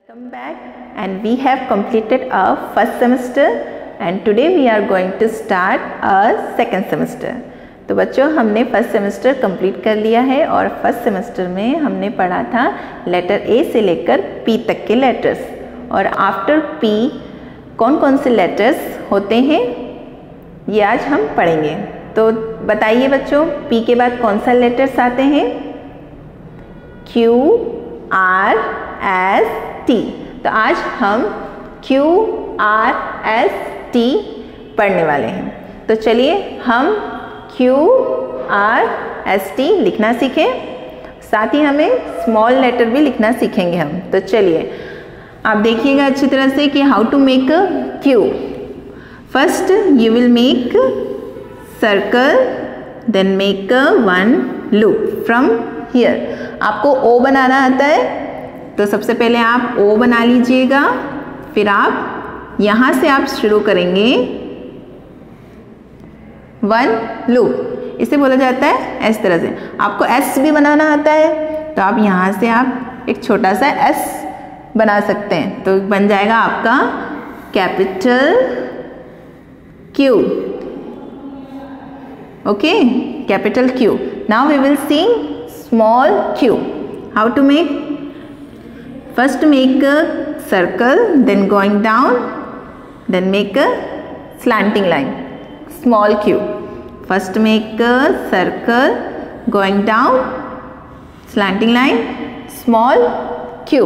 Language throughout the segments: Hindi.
Welcome back, and we have completed our first semester and today we are going to start our second semester. तो बच्चों हमने फर्स्ट सेमेस्टर कंप्लीट कर लिया है और फर्स्ट सेमेस्टर में हमने पढ़ा था लेटर ए से लेकर पी तक के लेटर्स, और आफ्टर पी कौन कौन से लेटर्स होते हैं ये आज हम पढ़ेंगे। तो बताइए बच्चों, पी के बाद कौन सा लेटर्स आते हैं? Q, R, S, T. तो आज हम क्यू, आर, एस, टी पढ़ने वाले हैं। तो चलिए हम क्यू, आर, एस, टी लिखना सीखें, साथ ही हमें स्मॉल लेटर भी लिखना सीखेंगे हम। तो चलिए आप देखिएगा अच्छी तरह से कि how to make a Q. First you will make circle, then make a one loop from here. आपको ओ बनाना आता है तो सबसे पहले आप ओ बना लीजिएगा, फिर आप यहाँ से आप शुरू करेंगे वन लूप, इसे बोला जाता है इस तरह से। आपको एस भी बनाना आता है तो आप यहाँ से आप एक छोटा सा एस बना सकते हैं, तो बन जाएगा आपका capital Q. Okay, capital Q. Now we will see small Q. How to make? First make a circle, then going down, then make a slanting line. Small q. First make a circle, going down, slanting line, small q.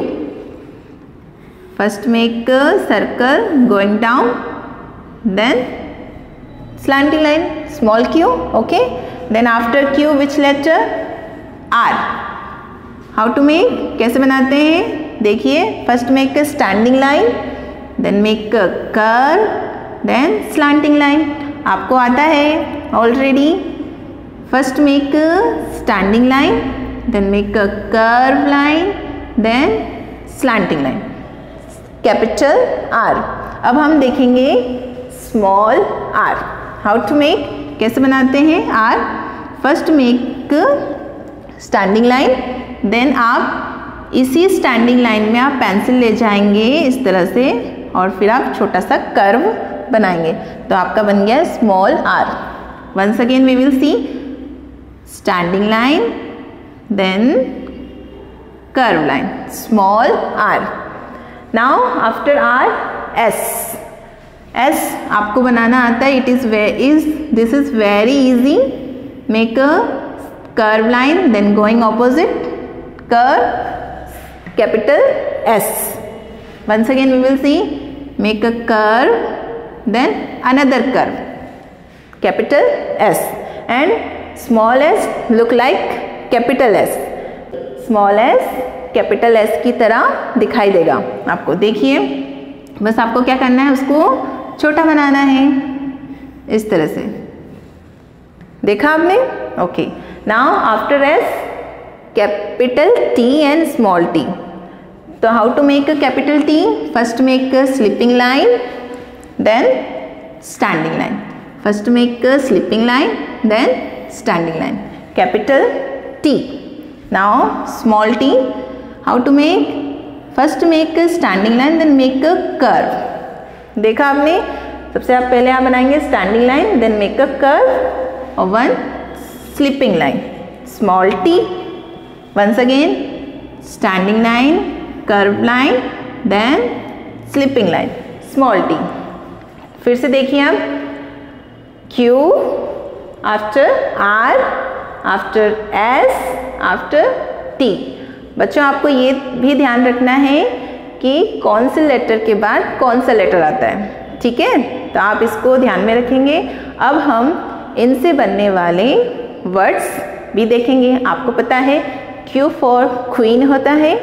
First make a circle, going down, then slanting line, small q. Okay. Then after q, which letter? R. How to make? कैसे बनाते हैं? देखिए, first make a standing line, then make a curve, then slanting line. आपको आता है already. First make a standing line, then make a curve line, then slanting line, capital R. अब हम देखेंगे small R. How to make? कैसे बनाते हैं R? First make standing line, then आप इसी स्टैंडिंग लाइन में आप पेंसिल ले जाएंगे इस तरह से और फिर आप छोटा सा कर्व बनाएंगे, तो आपका बन गया small R. Once again we will see standing line, then curve line, small R. Now after R S. S आपको बनाना आता है, this is very easy. Make a curve line, then going opposite curve, capital S. Once again we will see, make a curve, then another curve, capital S, and small s look like capital S. Small s capital S की तरह दिखाई देगा आपको। देखिए, बस आपको क्या करना है, उसको छोटा बनाना है इस तरह से। देखा आपने? Okay. Now after S, capital T and small t. So how to make a capital T? First make a slipping line, then standing line. First make a slipping line, then standing line, capital T. Now small t. How to make? First make a standing line, then make a curve. देखा आपने? सबसे आप पहले आप बनाएंगे standing line, then make a curve और one sleeping line, small t. Once again standing line, curve line, then slipping line, small t. फिर से देखिए आप, Q, after R, after S, after T। बच्चों आपको ये भी ध्यान रखना है कि कौन से लेटर के बाद कौन सा लेटर आता है, ठीक है? तो आप इसको ध्यान में रखेंगे। अब हम इनसे बनने वाले वर्ड्स भी देखेंगे। आपको पता है Q फॉर क्वीन होता है,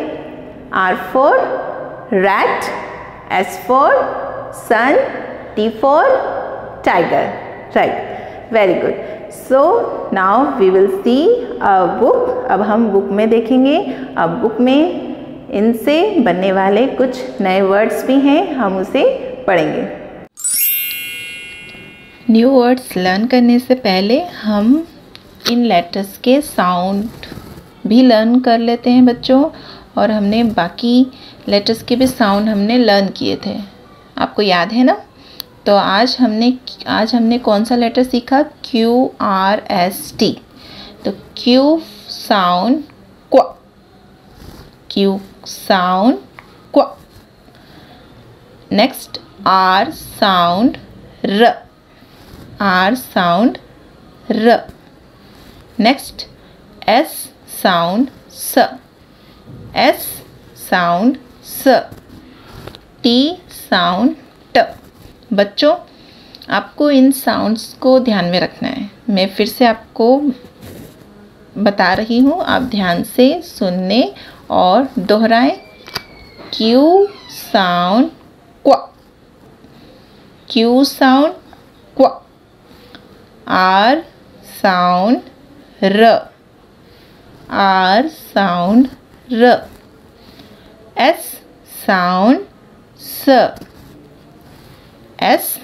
R for rat, S for sun, T for tiger, right? Very good. So now we will see a book. अब हम बुक में देखेंगे। अब बुक में इनसे बनने वाले कुछ नए वर्ड्स भी हैं, हम उसे पढ़ेंगे। न्यू वर्ड्स लर्न करने से पहले हम इन लेटर्स के साउंड भी लर्न कर लेते हैं बच्चों, और हमने बाकी लेटर्स के भी साउंड हमने लर्न किए थे, आपको याद है ना। तो आज हमने कौन सा लेटर सीखा? QRST। तो Q साउंड क्व, Q साउंड क्व। नेक्स्ट R साउंड र, R साउंड र। नेक्स्ट S साउंड स, S साउंड स। T साउंड ट। बच्चों, आपको इन साउंड्स को ध्यान में रखना है। मैं फिर से आपको बता रही हूँ, आप ध्यान से सुनने और दोहराएं। Q साउंड क्व, Q साउंड क्व। R साउंड र, R साउंड र। S साउंड स, S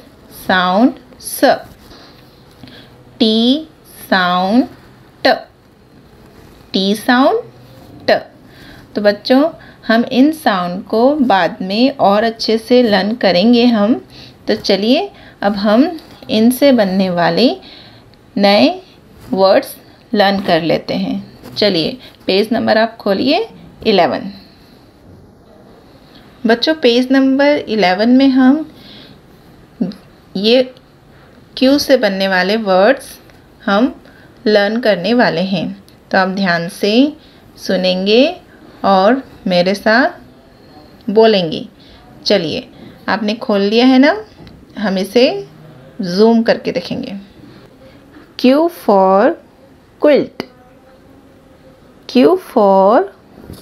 साउंड स। T साउंड ट, T साउंड ट। तो बच्चों, हम इन साउंड को बाद में और अच्छे से लर्न करेंगे हम। तो चलिए अब हम इनसे बनने वाले नए वर्ड्स लर्न कर लेते हैं। चलिए पेज नंबर आप खोलिए 11। बच्चों, पेज नंबर 11 में हम ये Q से बनने वाले वर्ड्स हम लर्न करने वाले हैं। तो आप ध्यान से सुनेंगे और मेरे साथ बोलेंगे। चलिए, आपने खोल लिया है ना, हम इसे जूम करके देखेंगे। Q for quilt, Q for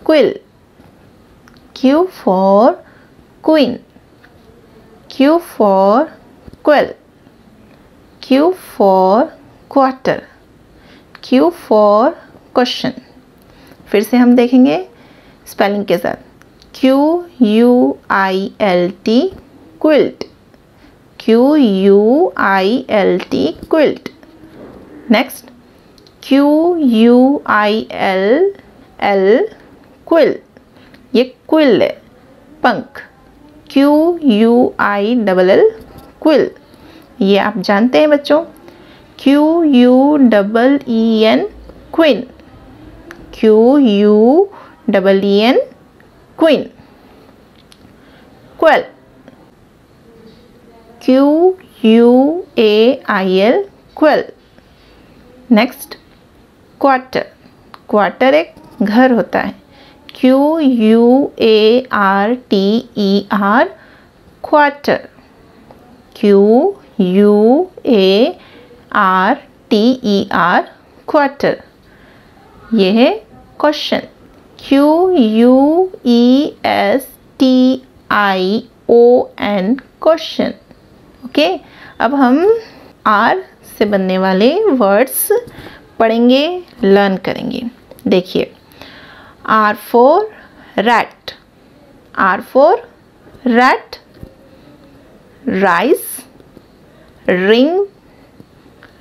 quill. Q for queen, Q for quail. Q for quarter, Q for question. फिर से हम देखेंगे स्पेलिंग के साथ। QUILT quilt, QUILT quilt. Next QUILL quill, ये क्विल है, पंख। QUILL क्विल, ये आप जानते हैं बच्चों। QUEEN queen, QUEEN queen. Quail, QUAIL quail. Next quarter, quarter एक घर होता है। QUARTER quarter, QUARTER quarter. यह है क्वेश्चन, QUESTION क्वेश्चन। ओके, अब हम R से बनने वाले वर्ड्स पढ़ेंगे, लर्न करेंगे। देखिए, R for rat, R for rat. Rice, ring,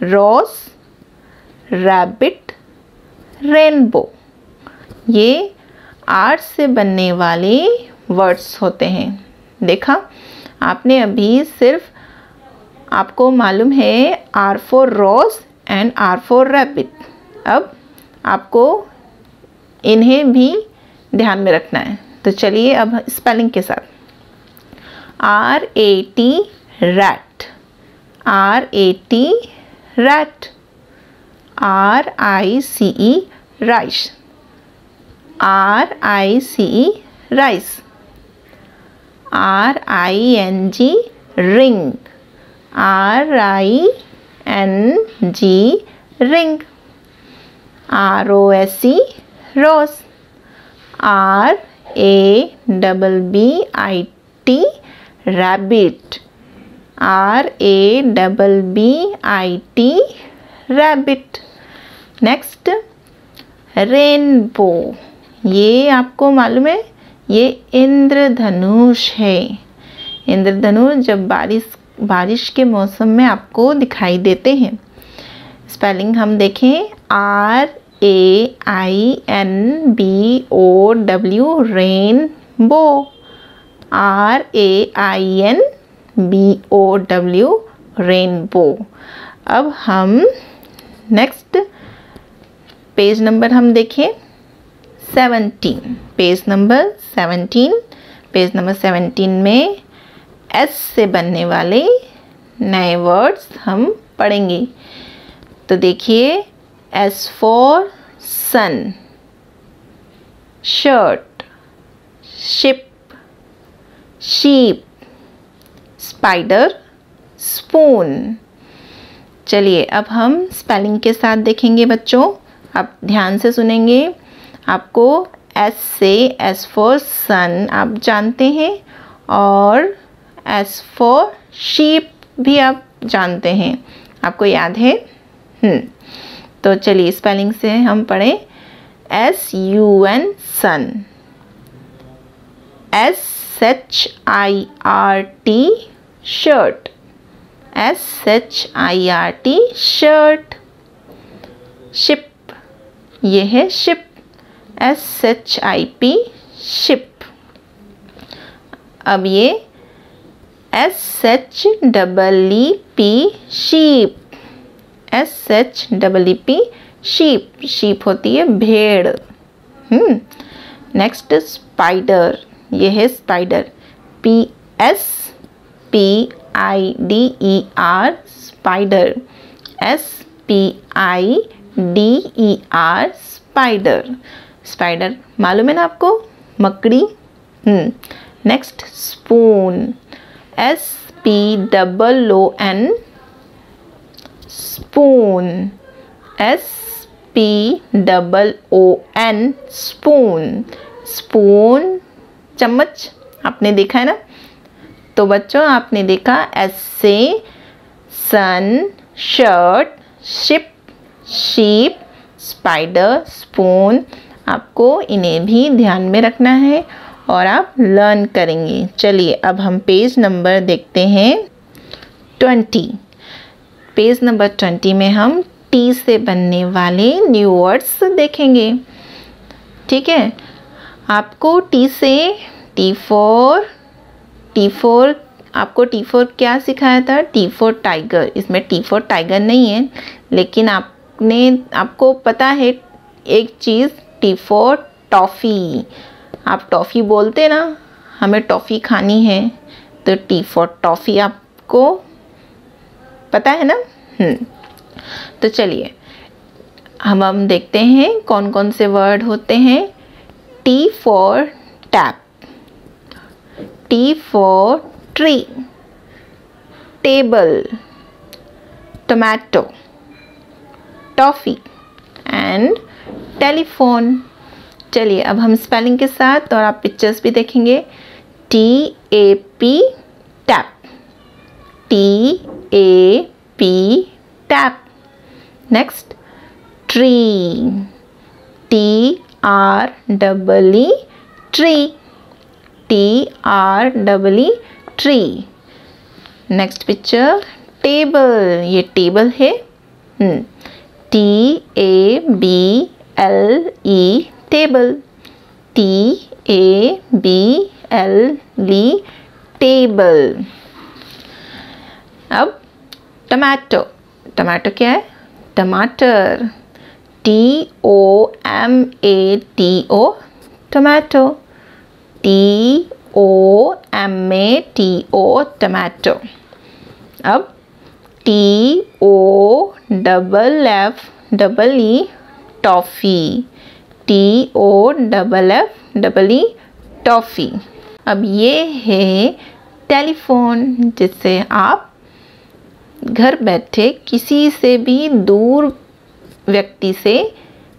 rose, rabbit, rainbow. ये R से बनने वाले वर्ड्स होते हैं। देखा आपने अभी, सिर्फ आपको मालूम है R for rose and R for rabbit. अब आपको इन्हें भी ध्यान में रखना है। तो चलिए अब स्पेलिंग के साथ। RAT rat, RAT rat. RICE rice, RICE rice. RING ring, RING ring. ROSE रोज, RABBIT rabbit, RABBIT rabbit. Next rainbow, ये आपको मालूम है, ये इंद्रधनुष है। इंद्रधनुष जब बारिश के मौसम में आपको दिखाई देते हैं। स्पेलिंग हम देखें, RAINBOW रेनबो, RAINBOW रेनबो। अब हम नेक्स्ट पेज नंबर हम देखें 17, पेज नंबर 17 में S से बनने वाले नए वर्ड्स हम पढ़ेंगे। तो देखिए, S for sun, shirt, ship, sheep, spider, spoon. चलिए अब हम स्पेलिंग के साथ देखेंगे बच्चों। आप ध्यान से सुनेंगे। आपको S से S फॉर सन आप जानते हैं और S फॉर शीप भी आप जानते हैं, आपको याद है। तो चलिए स्पेलिंग से हम पढ़ें। SUN सन, SHIRT shirt, SHIRT shirt. Ship, ये है शिप, SHIP शिप। अब ये SHEEP sheep, SHEEP sheep. Sheep होती है भेड़। नेक्स्ट स्पाइडर, ये है spider, SPIDER spider, SPIDER spider. Spider मालूम है ना आपको, मकड़ी। Next spoon, SPOON spoon, SPOON spoon. Spoon चम्मच, आपने देखा है ना। तो बच्चों आपने देखा S से sun, shirt, ship, sheep, spider, spoon. आपको इन्हें भी ध्यान में रखना है और आप लर्न करेंगे। चलिए अब हम पेज नंबर देखते हैं 20। पेज नंबर 20 में हम T से बनने वाले न्यू वर्ड्स देखेंगे। ठीक है, आपको T से T फॉर आपको T फॉर क्या सिखाया था? T for tiger. इसमें T फॉर टाइगर नहीं है, लेकिन आपको पता है एक चीज़, T फॉर टॉफ़ी। आप टॉफ़ी बोलते ना, हमें टॉफ़ी खानी है, तो T फॉर टॉफ़ी आपको पता है ना। तो चलिए हम देखते हैं कौन कौन से वर्ड होते हैं। T for tap, T for tree, table, tomato, toffee and telephone. चलिए अब हम स्पेलिंग के साथ और आप पिक्चर्स भी देखेंगे। TAP tap, TAP tap. Next tree, TREE tree, TREE tree. Next picture table, ये टेबल है। TABLE table, TABLE table. अब टमाटो, टमाटो क्या है? टमाटर, TOMATO टमाटो, TOMATO टमाटो। अब TOFFE टॉफ़ी, TOFFE टॉफ़ी। अब ये है टेलीफोन, जिससे आप घर बैठे किसी से भी दूर व्यक्ति से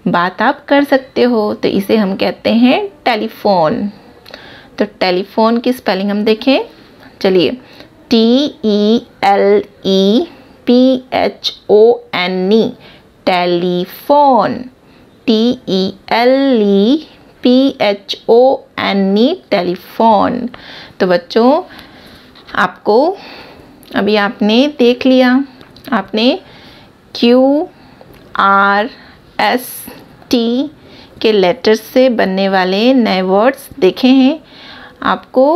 बात आप कर सकते हो, तो इसे हम कहते हैं टेलीफोन। तो टेलीफोन की स्पेलिंग हम देखें। चलिए TELEPHONE टेलीफोन, TELEPHONE टेलीफोन। तो बच्चों आपको अभी आपने देख लिया, आपने QRS टी के लेटर्स से बनने वाले नए वर्ड्स देखे हैं। आपको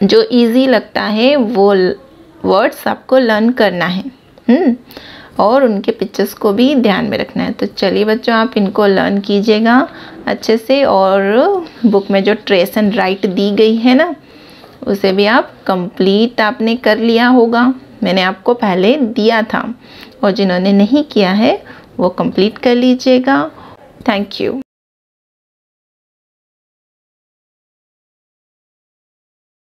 जो इजी लगता है वो वर्ड्स आपको लर्न करना है और उनके पिक्चर्स को भी ध्यान में रखना है। तो चलिए बच्चों, आप इनको लर्न कीजिएगा अच्छे से, और बुक में जो ट्रेस एंड राइट दी गई है ना, उसे भी आप कंप्लीट आपने कर लिया होगा। मैंने आपको पहले दिया था, और जिन्होंने नहीं किया है वो कंप्लीट कर लीजिएगा। Thank you.